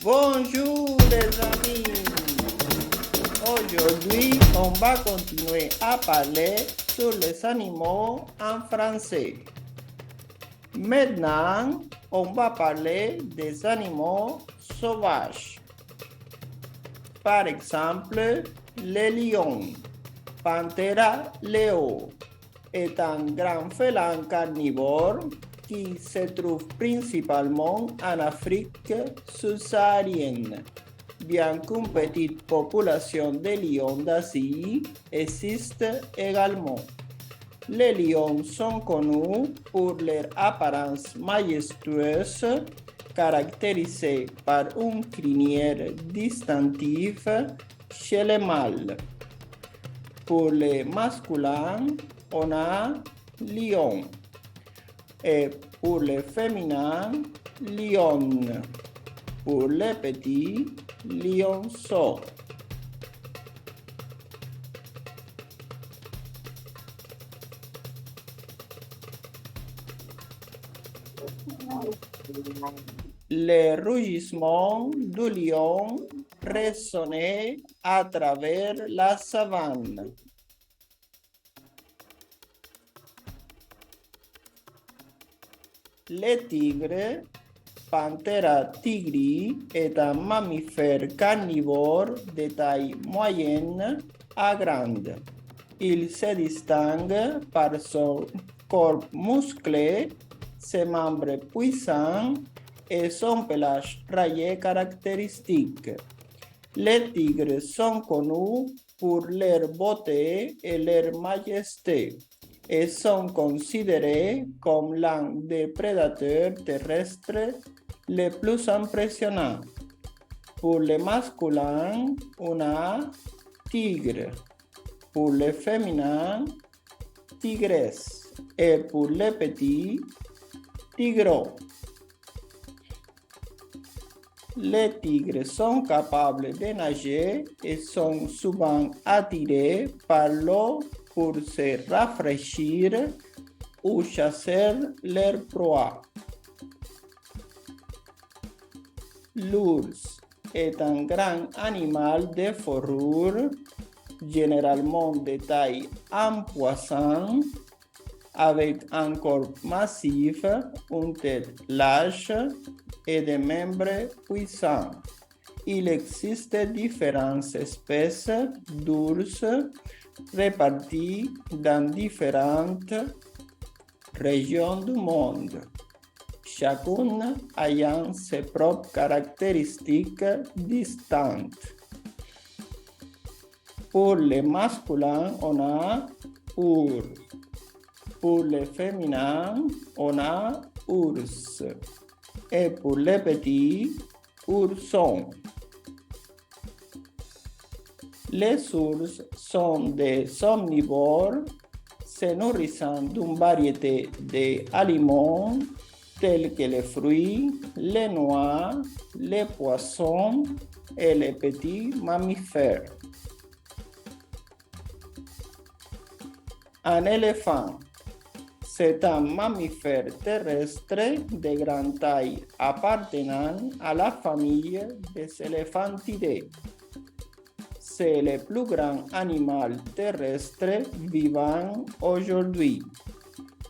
Bonjour les amis. Aujourd'hui, on va continuer à parler sur les animaux en français. Maintenant, on va parler des animaux sauvages. Par exemple, le lion, Panthera leo, est un grand félin carnivore qui se trouve principalement en Afrique subsaharienne, bien qu'une petite population de lions d'Asie existe également. Les lions sont connus pour leur apparence majestueuse, caractérisée par une crinière distinctive chez les mâles. Pour les masculins, on a lion. Et pour les féminins, lionne. Pour les petits, lionceau. Les rugissements du lion résonnaient à travers la savane. Le tigre, Panthera tigri, est un mammifère carnivore de taille moyenne à grande. Il se distingue par son corps musclé, ses membres puissants et son pelage rayé caractéristique. Les tigres sont connus pour leur beauté et leur majesté et sont considérés comme l'un des prédateurs terrestres les plus impressionnants. Pour les masculins, on a tigre. Pour les féminins, tigresse. Et pour les petits, tigreau. Les tigres sont capables de nager et sont souvent attirés par l'eau pour se rafraîchir ou chasser leur proie. L'ours est un grand animal de fourrure, généralement de taille imposante, avec un corps massif, une tête lâche et des membres puissants. Il existe différentes espèces d'ours réparties dans différentes régions du monde, chacune ayant ses propres caractéristiques distinctes. Pour les masculins, on a ours. Pour les féminins, on a ours. Et pour les petits, oursons. Les ours sont des omnivores se nourrissant d'une variété d'aliments tels que les fruits, les noix, les poissons et les petits mammifères. Un éléphant. C'est un mammifère terrestre de grande taille appartenant à la famille des éléphantidae. C'est le plus grand animal terrestre vivant aujourd'hui.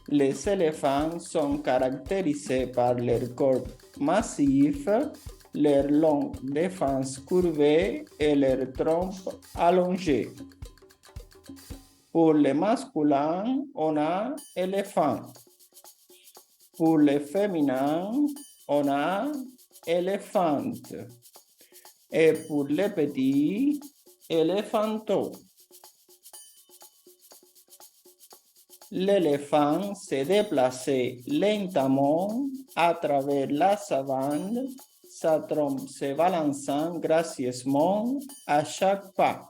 Les éléphants sont caractérisés par leur corps massif, leur longue défense curvée et leur trompe allongée. Pour les masculins, on a éléphant. Pour les féminins, on a éléphante. Et pour les petits, éléphanteau. L'éléphant s'est déplacé lentement à travers la savane, sa trompe se balançant gracieusement à chaque pas.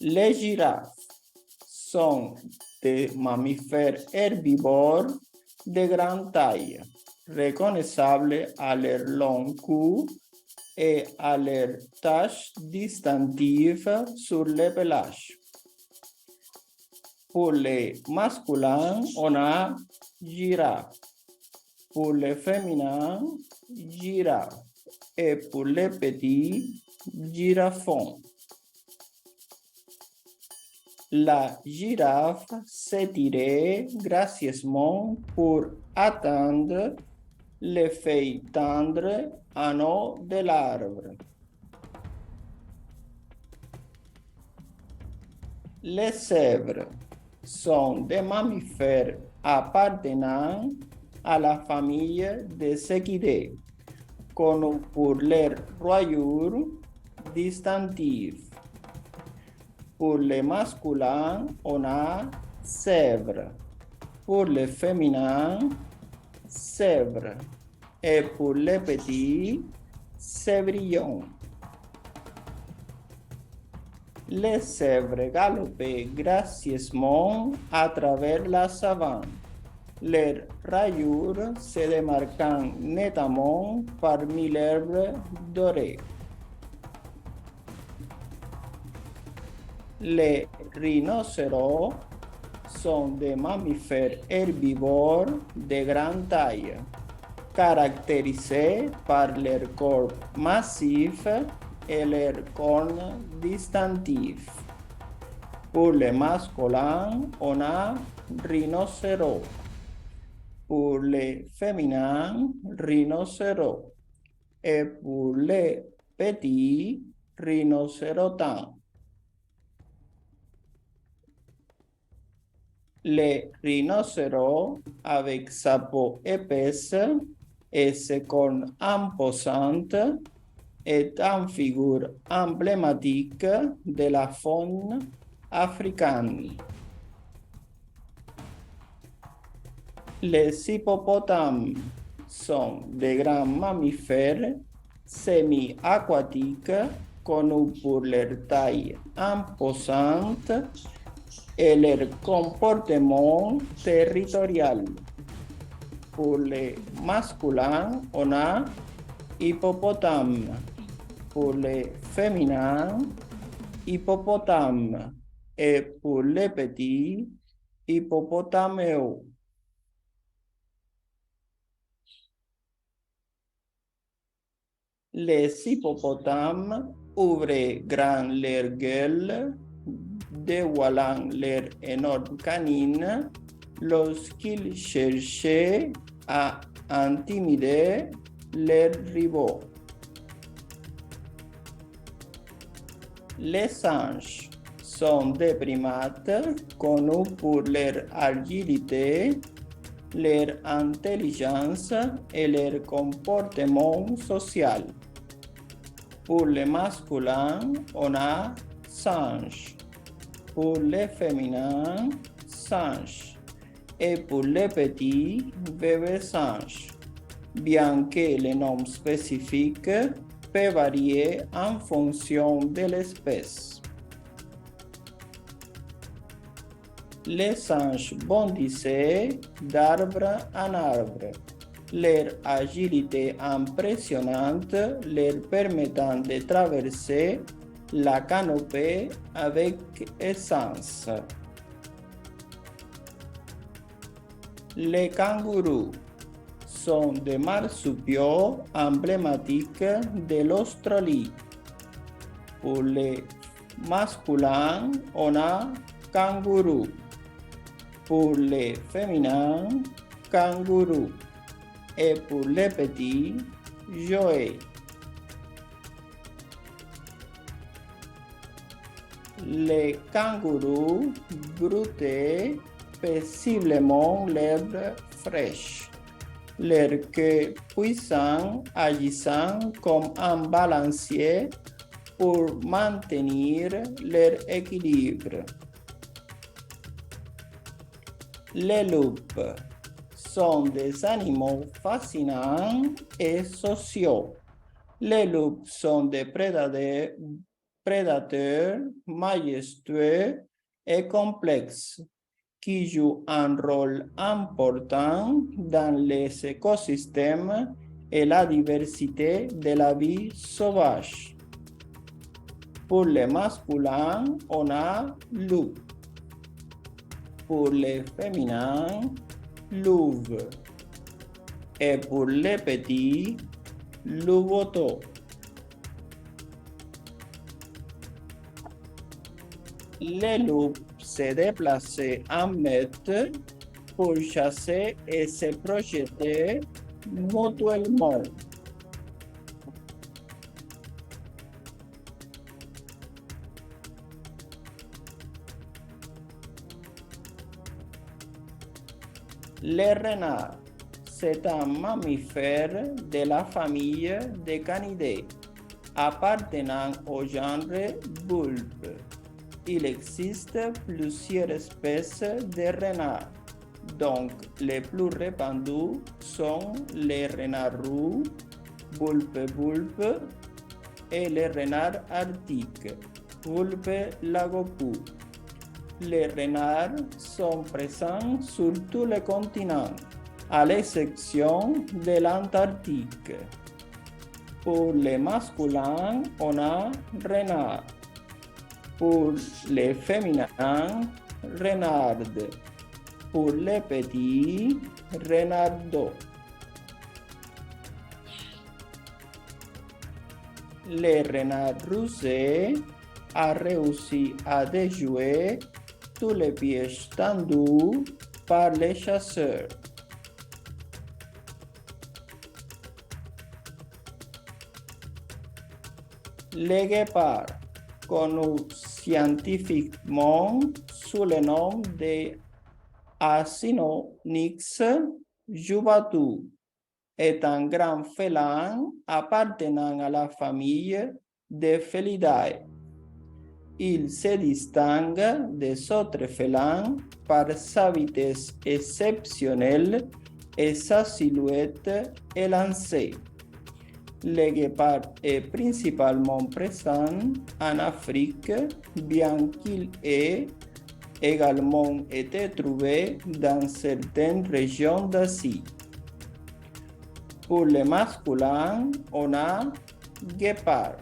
Les girafes sont des mammifères herbivores de grande taille, reconnaissables à leur long cou et à leurs taches distinctives sur le pelage. Pour les masculins, on a girafe. Pour le féminin, girafe. Et pour les petits, girafon. La girafe s'étirait gracieusement pour atteindre les feuilles tendres en haut de l'arbre. Les zèbres sont des mammifères appartenant à la famille des équidés, connus pour leur royaume distinctive. Pour le masculin, on a zèbre. Pour le féminin, zèbre. Et pour les petits, zébrillon. Les zèbres galopaient gracieusement à travers la savane, leurs rayures se démarquant nettement parmi l'herbe dorée. Les rhinocéros sont des mammifères herbivores de grande taille, caractérisés par leur corps massif et leurs cornes distinctifs. Pour le masculin, on a rhinocéros. Pour les féminins, rhinocéros. Et pour les petits, rhinocérotins. Les rhinocéros, avec sa peau épaisse et ses cornes imposantes, est une figure emblématique de la faune africaine. Les hippopotames sont de grands mammifères semi-aquatiques connus pour leur taille imposante et leur comportement territorial. Pour les masculins, on a hippopotame. Pour les féminins, hippopotame. Et pour les petits, hippopotameo. Les hippopotames ouvrent grand leur gueule, dévoilant leurs énormes canines lorsqu'ils cherchaient à intimider leurs rivaux. Les singes sont des primates connus pour leur agilité, leur intelligence et leur comportement social. Pour les masculins, on a singe. Pour les féminins, singe. Et pour les petits, bébé singe. Bien que le nom spécifique peut varier en fonction de l'espèce. Les singes bondissaient d'arbre en arbre, leur agilité impressionnante leur permettant de traverser la canopée avec aisance. Les kangourous sont des marsupiaux emblématiques de l'Australie. Pour les masculins, on a kangourou. Pour les féminins, kangourou. Et pour les petits, joey. Les kangourous broutaient paisiblement l'herbe fraîche, leur queue puissant agissant comme un balancier pour maintenir leur équilibre. Les loups sont des animaux fascinants et sociaux. Les loups sont des prédateurs majestueux et complexes qui jouent un rôle important dans les écosystèmes et la diversité de la vie sauvage. Pour les masculins, on a loup. Pour les féminins, louve. Et pour les petits, louveteaux. Les loups se déplaçaient en meute pour chasser et se projeter mutuellement. Les renards, c'est un mammifère de la famille des canidés, appartenant au genre Vulpe. Il existe plusieurs espèces de renards, donc les plus répandus sont les renards roux, Vulpe, et les renards arctiques, Vulpe lagopus. Les renards sont présents sur tous les continents, à l'exception de l'Antarctique. Pour les masculins, on a renard. Pour les féminins, renarde. Pour les petits, renardeau. Le renard rusé a réussi à déjouer tous les pièges tendus par les chasseurs. Le guépard, connu scientifiquement sous le nom de Acinonyx jubatus, est un grand félin appartenant à la famille des Felidae. Il se distingue des autres félins par sa vitesse exceptionnelle et sa silhouette élancée. Le guépard est principalement présent en Afrique, bien qu'il ait également été trouvé dans certaines régions d'Asie. Pour les masculins, on a guépard.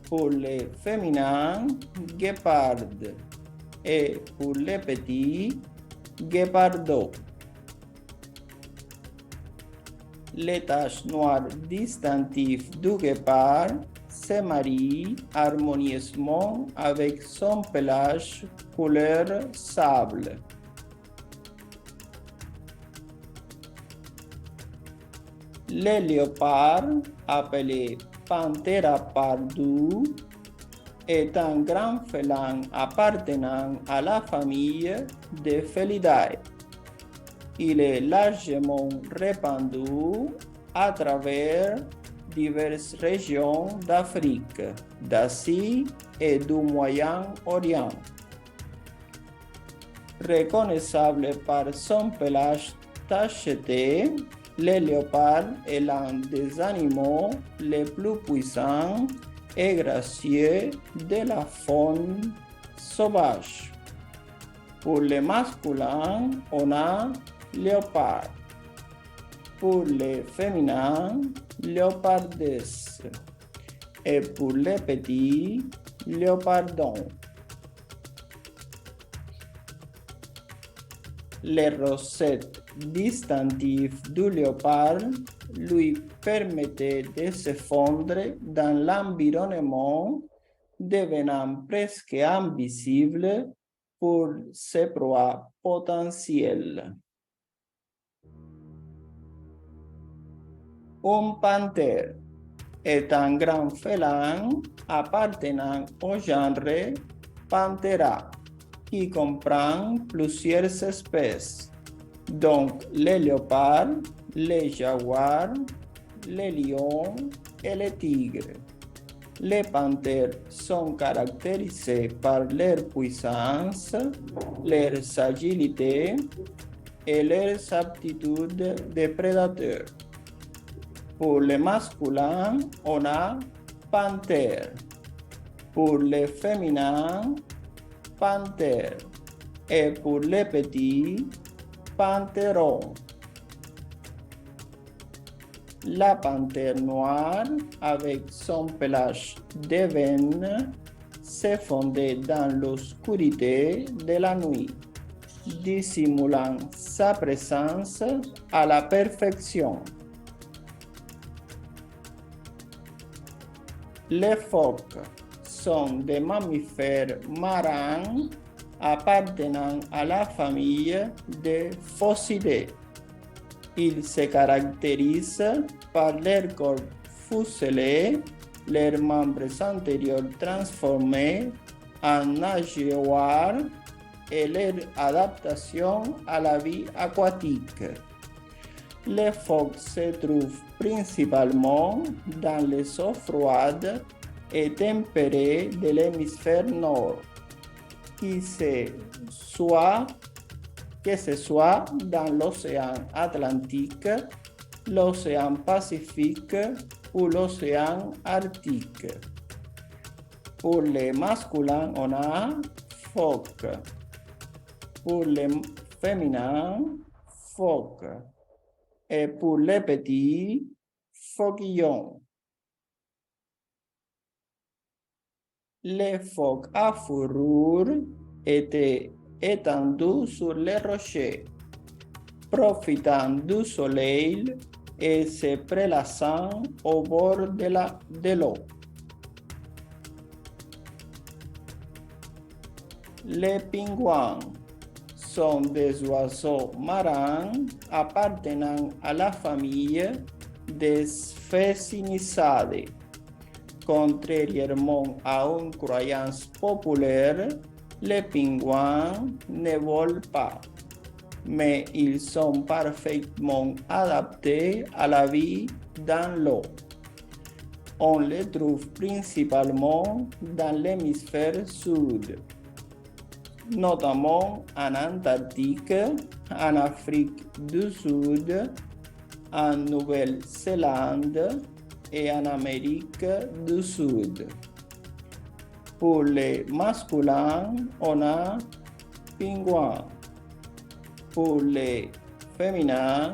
Pour les féminins, guéparde. Et pour les petits, guépardeau. Les taches noires distinctives du guépard se marient harmonieusement avec son pelage couleur sable. Le léopard, appelé Panthera pardus, est un grand félin appartenant à la famille des Felidae. Il est largement répandu à travers diverses régions d'Afrique, d'Asie et du Moyen-Orient. Reconnaissable par son pelage tacheté, le léopard est l'un des animaux les plus puissants et gracieux de la faune sauvage. Pour les masculins, on a léopard. Pour les féminins, léopardesse. Et pour les petits, léopardon. Les rosettes distinctives du léopard lui permettaient de se fondre dans l'environnement, devenant presque invisible pour ses proies potentielles. Un panthère est un grand félin appartenant au genre Panthera, qui comprend plusieurs espèces, donc les léopards, les jaguars, les lions et les tigres. Les panthères sont caractérisés par leur puissance, leur agilité et leurs aptitudes de prédateurs. Pour les masculins, on a panthère. Pour les féminins, panthère. Et pour les petits, panthéron. La panthère noire, avec son pelage d'ébène, se fondait dans l'obscurité de la nuit. dissimulant sa présence à la perfection. Les phoques sont des mammifères marins appartenant à la famille des Phocidae. Ils se caractérisent par leur corps fuselé, leurs membres antérieurs transformés en nageoires et leur adaptation à la vie aquatique. Les phoques se trouvent principalement dans les eaux froides et tempérées de l'hémisphère nord, que ce soit dans l'océan Atlantique, l'océan Pacifique ou l'océan Arctique. Pour les masculins, on a phoque. Pour les féminins, phoque. Et pour les petits, phoquillons. Les phoques à fourrure étaient étendus sur les rochers, profitant du soleil et se prélassant au bord de l'eau. Les pingouins sont des oiseaux marins appartenant à la famille des Sphecinicidae. Contrairement à une croyance populaire, les pingouins ne volent pas, mais ils sont parfaitement adaptés à la vie dans l'eau. On les trouve principalement dans l'hémisphère sud, notamment en Antarctique, en Afrique du Sud, en Nouvelle-Zélande et en Amérique du Sud. Pour les masculins, on a pingouins. Pour les féminins,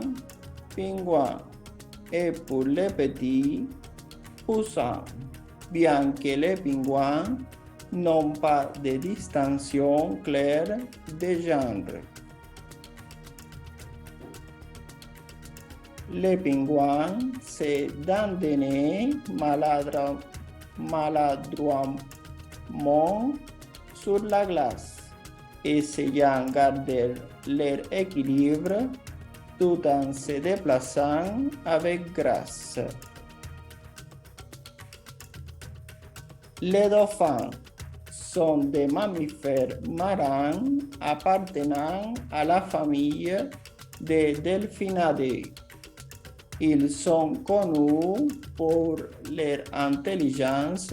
pingouins. Et pour les petits, poussins. Bien que les pingouins n'ont pas de distinction claire de genre. Les pingouins se dandinaient maladroitement sur la glace, essayant de garder leur équilibre tout en se déplaçant avec grâce. Les dauphins sont des mammifères marins appartenant à la famille des Delphinidae. Ils sont connus pour leur intelligence,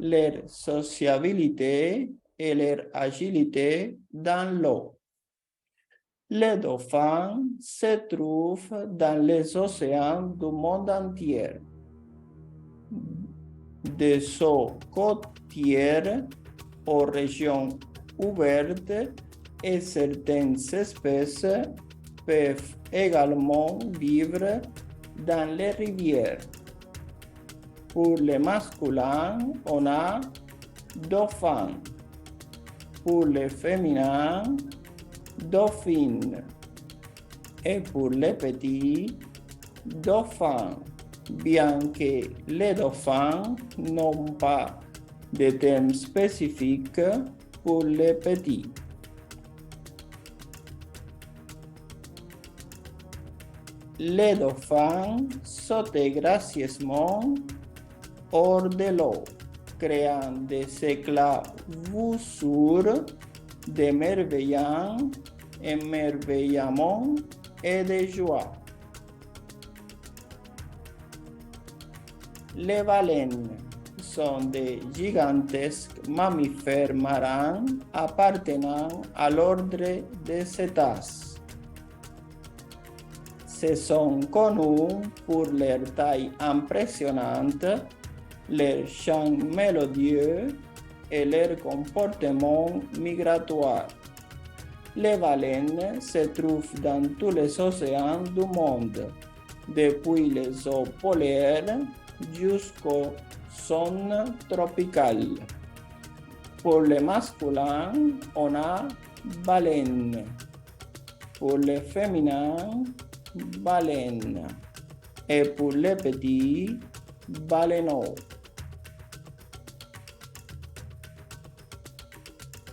leur sociabilité et leur agilité dans l'eau. Les dauphins se trouvent dans les océans du monde entier, des eaux côtières aux régions ouvertes, et certaines espèces peuvent également vivre dans les rivières. Pour les masculins, on a dauphin. Pour les féminins, dauphine. Et pour les petits, dauphins. Bien que les dauphins n'ont pas de terme spécifique pour les petits. Les dauphins sautent gracieusement hors de l'eau, créant des éclats voussures d'émerveillement et de joie. Les baleines sont des gigantesques mammifères marins appartenant à l'ordre des cétacés. Ils sont connus pour leur taille impressionnante, leur chant mélodieux et leur comportement migratoire. Les baleines se trouvent dans tous les océans du monde, depuis les eaux polaires jusqu'aux zones tropicales. Pour les masculins, on a baleine. Pour le féminin, baleine. Et pour les petits, baleineaux.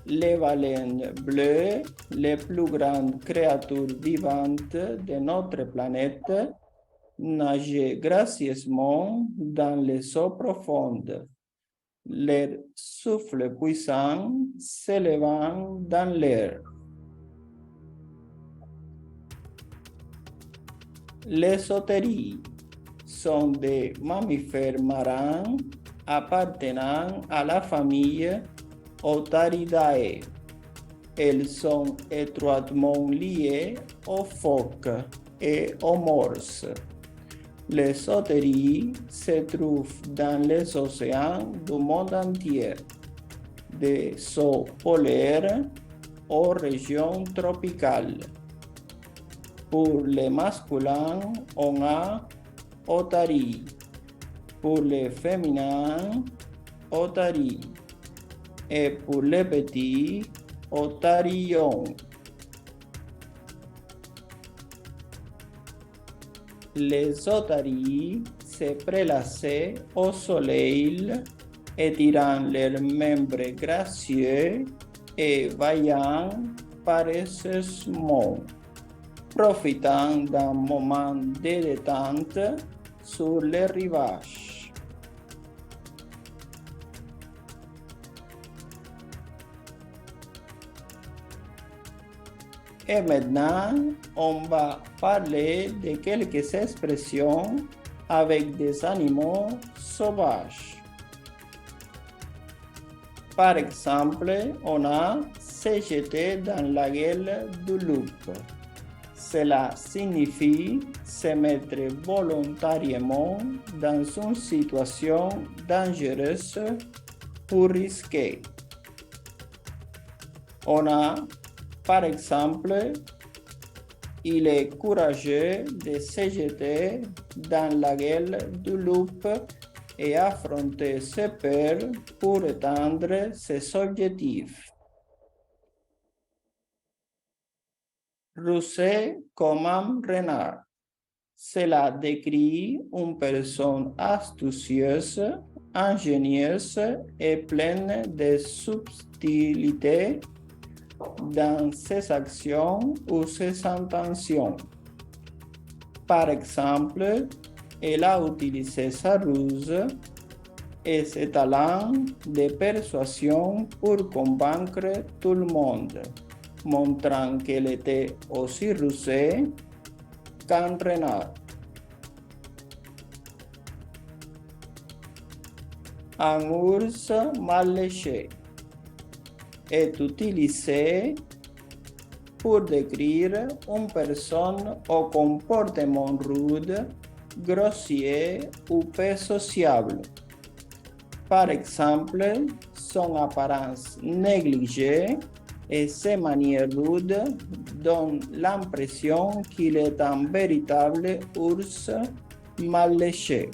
Les baleines bleues, les plus grandes créatures vivantes de notre planète, nageaient gracieusement dans les eaux profondes, leur souffle puissant s'élevant dans l'air. Les sauterelles sont des mammifères marins appartenant à la famille Otaridae. Elles sont étroitement liées aux phoques et aux morses. Les sauterelles se trouvent dans les océans du monde entier, des eaux polaires aux régions tropicales. Pour les masculins, on a otari. Pour les féminins, otari. Et pour les petits, otarillon. Les otaries se prélassaient au soleil, étirant leurs membres gracieux et vaillant paresseusement, profitant d'un moment de détente sur les rivages. Et maintenant, on va parler de quelques expressions avec des animaux sauvages. Par exemple, on a se jeter dans la gueule du loup. Cela signifie se mettre volontairement dans une situation dangereuse ou risquée. On a, par exemple, il est courageux de se jeter dans la gueule du loup et affronter ses peurs pour atteindre ses objectifs. Russer comme un renard. Cela décrit une personne astucieuse, ingénieuse et pleine de subtilité dans ses actions ou ses intentions. Par exemple, elle a utilisé sa ruse et ses talents de persuasion pour convaincre tout le monde, montrant qu'elle était aussi rusée qu'un renard. Un ours mal léché est utilisé pour décrire une personne au comportement rude, grossier ou peu sociable. Par exemple, son apparence négligée et ses manières rudes donnent l'impression qu'il est un véritable ours mal léché.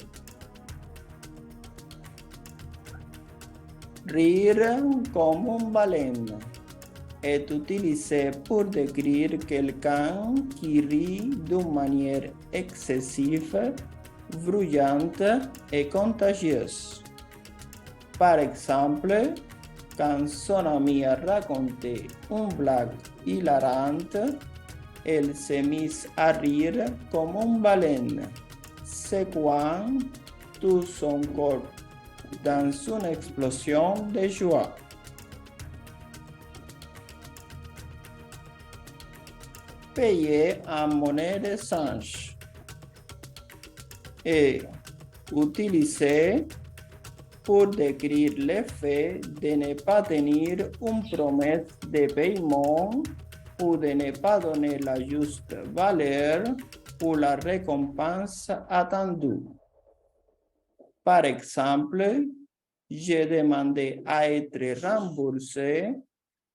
Rire comme une baleine est utilisé pour décrire quelqu'un qui rit d'une manière excessive, bruyante et contagieuse. Par exemple, quand son amie a raconté une blague hilarante, elle s'est mise à rire comme une baleine, secouant tout son corps dans une explosion de joie. Payer en monnaie de change est utilisé pour décrire le fait de ne pas tenir une promesse de paiement ou de ne pas donner la juste valeur pour la récompense attendue. Par exemple, j'ai demandé à être remboursé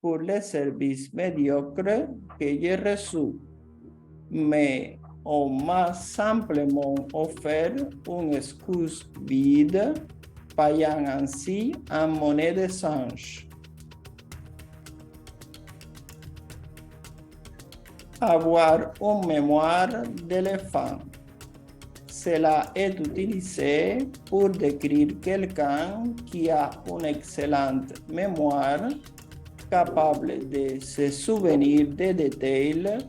pour les services médiocres que j'ai reçus, mais on m'a simplement offert une excuse vide, payant ainsi en monnaie de change. Avoir une mémoire d'éléphant. Cela est utilisé pour décrire quelqu'un qui a une excellente mémoire, capable de se souvenir des détails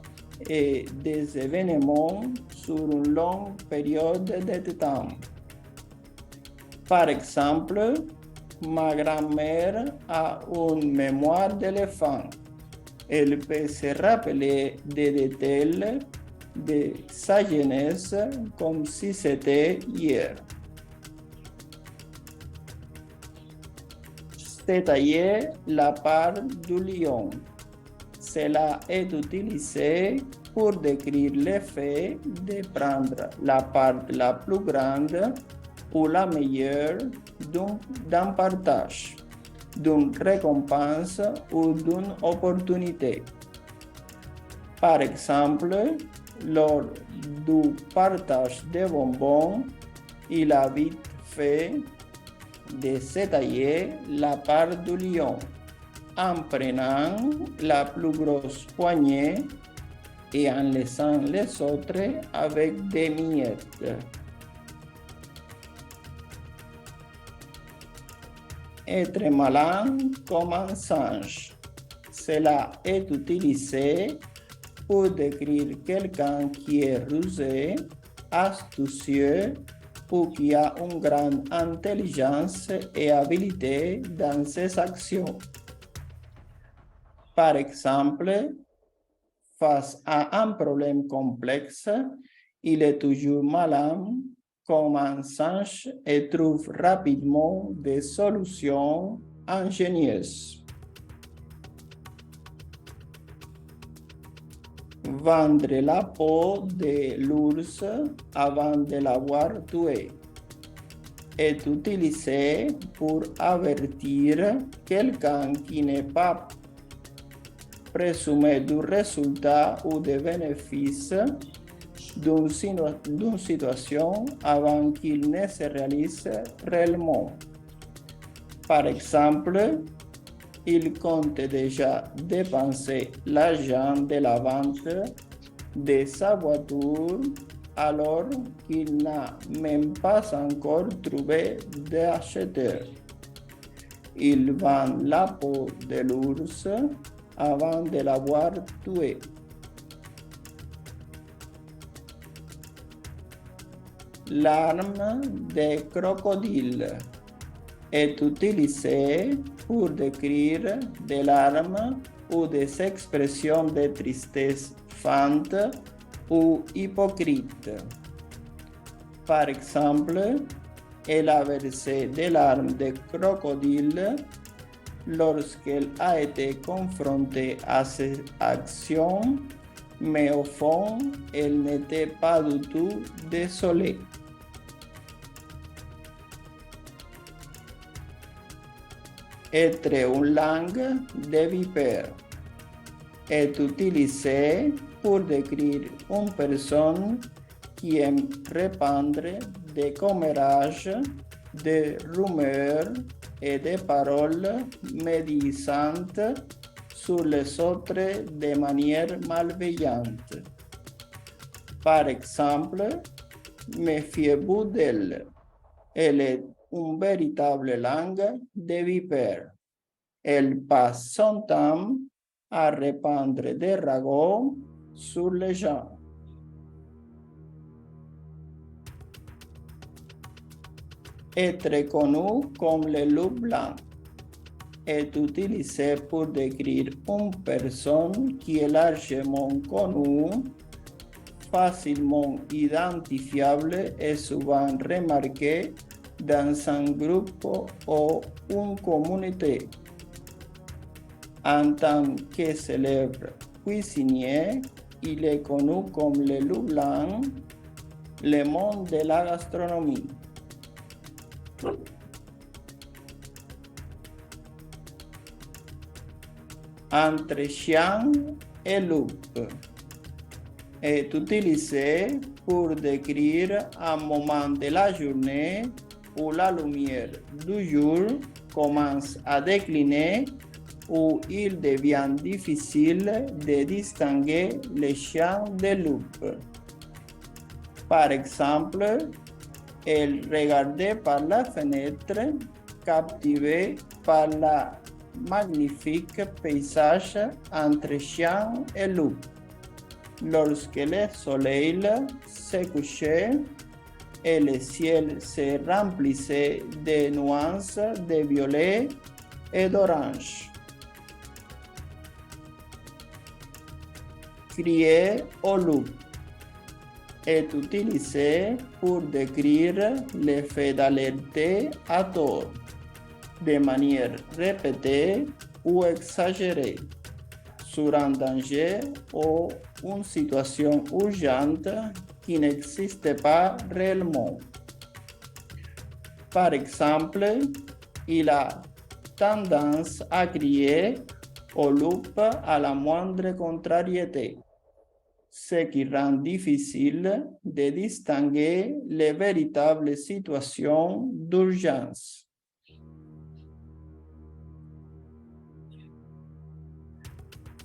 et des événements sur une longue période de temps. Par exemple, ma grand-mère a une mémoire d'éléphant. Elle peut se rappeler des détails de sa jeunesse comme si c'était hier. Détailler la part du lion. Cela est utilisé pour décrire le fait de prendre la part la plus grande ou la meilleure d'un partage, d'une récompense ou d'une opportunité. Par exemple, lors du partage de bonbons, il a vite fait de se tailler la part du lion en prenant la plus grosse poignée et en laissant les autres avec des miettes. Être malin comme un singe. Cela est utilisé pour décrire quelqu'un qui est rusé, astucieux ou qui a une grande intelligence et habileté dans ses actions. Par exemple, face à un problème complexe, il est toujours malin comme un singe et trouve rapidement des solutions ingénieuses. Vendre la peau de l'ours avant de l'avoir tué est utilisé pour avertir quelqu'un qui n'est pas présumé du résultat ou des bénéfices d'une situation avant qu'il ne se réalise réellement. Par exemple, il compte déjà dépenser l'argent de la vente de sa voiture alors qu'il n'a même pas encore trouvé d'acheteur. Il vend la peau de l'ours avant de l'avoir tué. L'arme des crocodiles est utilisée pour décrire des larmes ou des expressions de tristesse feintes ou hypocrites. Par exemple, elle a versé des larmes de crocodile lorsqu'elle a été confrontée à ces actions, mais au fond, elle n'était pas du tout désolée. Être une langue de vipère est utilisé pour décrire une personne qui aime répandre des commérages, des rumeurs et des paroles médisantes sur les autres de manière malveillante. Par exemple, méfiez-vous d'elle. Elle est une véritable langue de vipère. Elle passe son temps à répandre des ragots sur les gens. Être connu comme le loup blanc est utilisé pour décrire une personne qui est largement connue, facilement identifiable et souvent remarquée dans un groupe ou une communauté. En tant que célèbre cuisinier, il est connu comme le loup blanc, le monde de la gastronomie. Entre chien et loup est utilisé pour décrire un moment de la journée où la lumière du jour commence à décliner où il devient difficile de distinguer les chants de loup. Par exemple, elle regardait par la fenêtre, captivée par la magnifique paysage entre champs et loup. Lorsque le soleil se couchait et le ciel se remplissait de nuances de violet et d'orange. Crier au loup est utilisé pour décrire le fait d'alerter à tort, de manière répétée ou exagérée, sur un danger ou une situation urgente qui n'existe pas réellement. Par exemple, il a tendance à crier au loup à la moindre contrariété, ce qui rend difficile de distinguer les véritables situations d'urgence.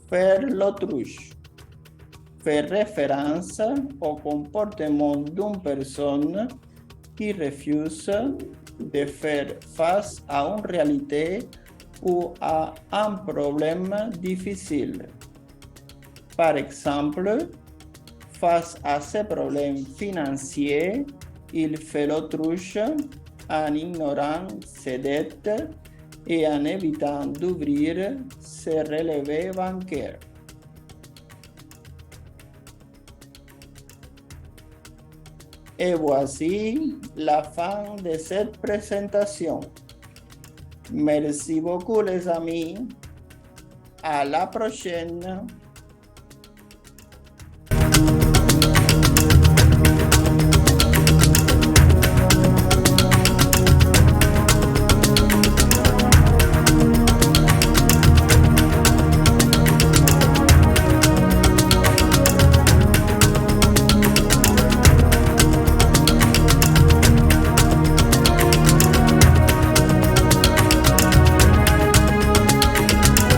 Faire l'autruche fait référence au comportement d'une personne qui refuse de faire face à une réalité ou à un problème difficile. Par exemple, face à ces problèmes financiers, il fait l'autruche en ignorant ses dettes et en évitant d'ouvrir ses relevés bancaires. Et voici la fin de cette présentation. Merci beaucoup les amis. À la prochaine.